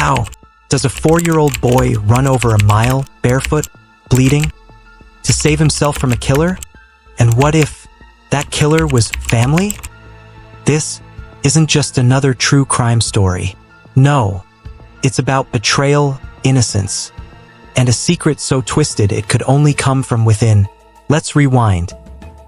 How does a 4-year-old boy run over a mile, barefoot, bleeding, to save himself from a killer? And what if that killer was family? This isn't just another true crime story. No, it's about betrayal, innocence, and a secret so twisted it could only come from within. Let's rewind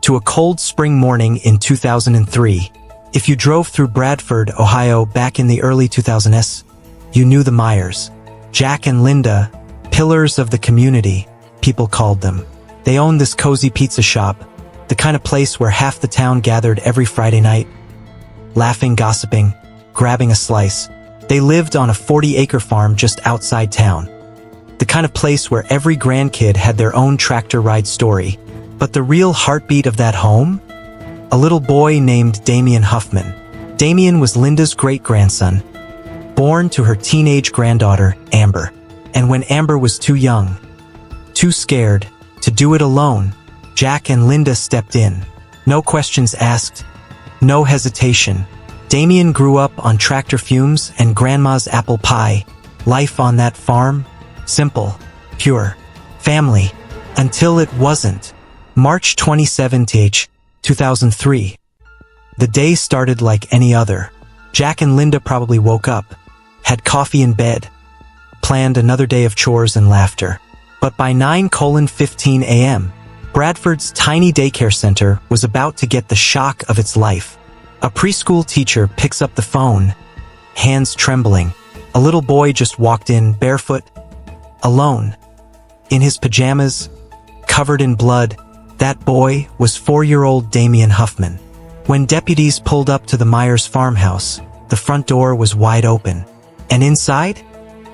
to a cold spring morning in 2003. If you drove through Bradford, Ohio back in the early 2000s, you knew the Myers. Jack and Linda, pillars of the community, people called them. They owned this cozy pizza shop, the kind of place where half the town gathered every Friday night, laughing, gossiping, grabbing a slice. They lived on a 40-acre farm just outside town. The kind of place where every grandkid had their own tractor ride story. But the real heartbeat of that home? A little boy named Dameon Huffman. Dameon was Linda's great-grandson, born to her teenage granddaughter, Amber. And when Amber was too young, too scared, to do it alone, Jack and Linda stepped in. No questions asked, no hesitation. Dameon grew up on tractor fumes and grandma's apple pie. Life on that farm? Simple, pure, family. Until it wasn't. March 27, 2003. The day started like any other. Jack and Linda probably woke up, had coffee in bed, planned another day of chores and laughter. But by 9:15 a.m., Bradford's tiny daycare center was about to get the shock of its life. A preschool teacher picks up the phone, hands trembling. A little boy just walked in barefoot, alone, in his pajamas, covered in blood. That boy was 4-year-old Dameon Huffman. When deputies pulled up to the Myers farmhouse, the front door was wide open. And inside?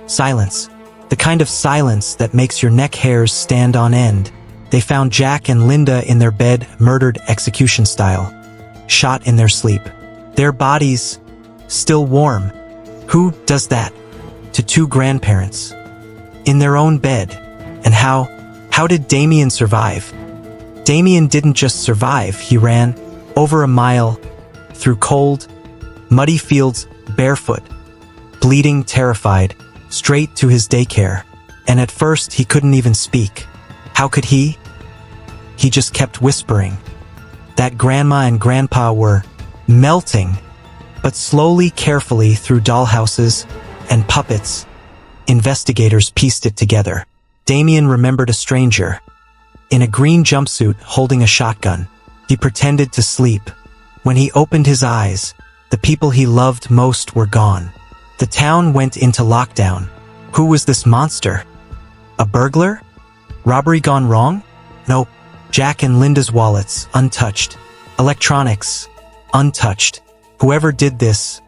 Silence. The kind of silence that makes your neck hairs stand on end. They found Jack and Linda in their bed, murdered execution style, shot in their sleep. Their bodies still warm. Who does that to two grandparents in their own bed? And how did Dameon survive? Dameon didn't just survive, he ran over a mile, through cold, muddy fields, barefoot, bleeding, terrified, straight to his daycare. And at first he couldn't even speak. How could he? He just kept whispering that grandma and grandpa were melting, but slowly, carefully, through dollhouses and puppets, investigators pieced it together. Dameon remembered a stranger in a green jumpsuit holding a shotgun. He pretended to sleep. When he opened his eyes, the people he loved most were gone. The town went into lockdown. Who was this monster? A burglar? Robbery gone wrong? Nope. Jack and Linda's wallets, untouched. Electronics, untouched. Whoever did this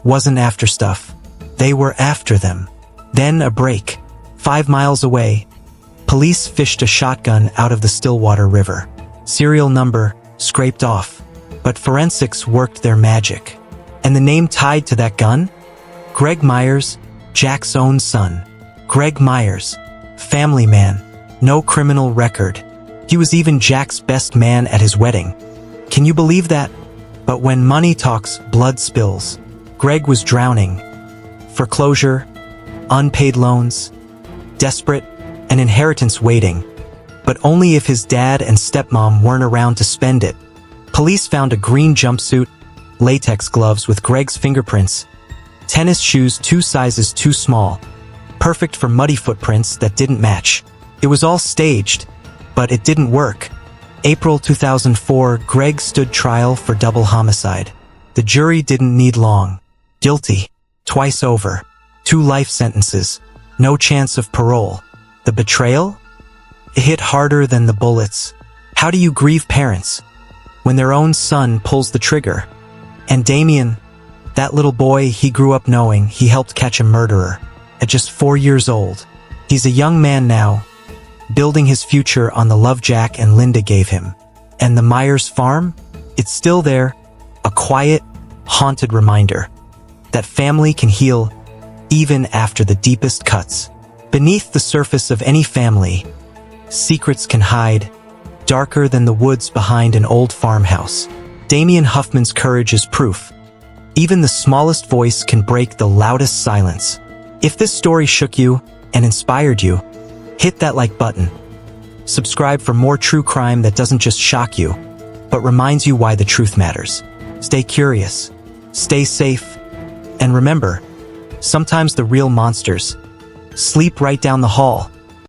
wasn't after stuff. They were after them. Then a break. 5 miles away, police fished a shotgun out of the Stillwater River. Serial number scraped off. But forensics worked their magic. And the name tied to that gun? Greg Myers, Jack's own son. Greg Myers, family man, no criminal record. He was even Jack's best man at his wedding. Can you believe that? But when money talks, blood spills. Greg was drowning. Foreclosure, unpaid loans, desperate, an inheritance waiting. But only if his dad and stepmom weren't around to spend it. Police found a green jumpsuit, latex gloves with Greg's fingerprints, tennis shoes 2 sizes too small, perfect for muddy footprints that didn't match. It was all staged, but it didn't work. April 2004, Greg stood trial for double homicide. The jury didn't need long. Guilty. Twice over. 2 life sentences. No chance of parole. The betrayal? It hit harder than the bullets. How do you grieve parents when their own son pulls the trigger? And Dameon, that little boy, he grew up knowing he helped catch a murderer at just 4 years old. He's a young man now, building his future on the love Jack and Linda gave him. And the Myers farm? It's still there, a quiet, haunted reminder that family can heal even after the deepest cuts. Beneath the surface of any family, secrets can hide, darker than the woods behind an old farmhouse. Dameon Huffman's courage is proof. Even the smallest voice can break the loudest silence. If this story shook you and inspired you, hit that like button. Subscribe for more true crime that doesn't just shock you, but reminds you why the truth matters. Stay curious, stay safe, and remember, sometimes the real monsters sleep right down the hall.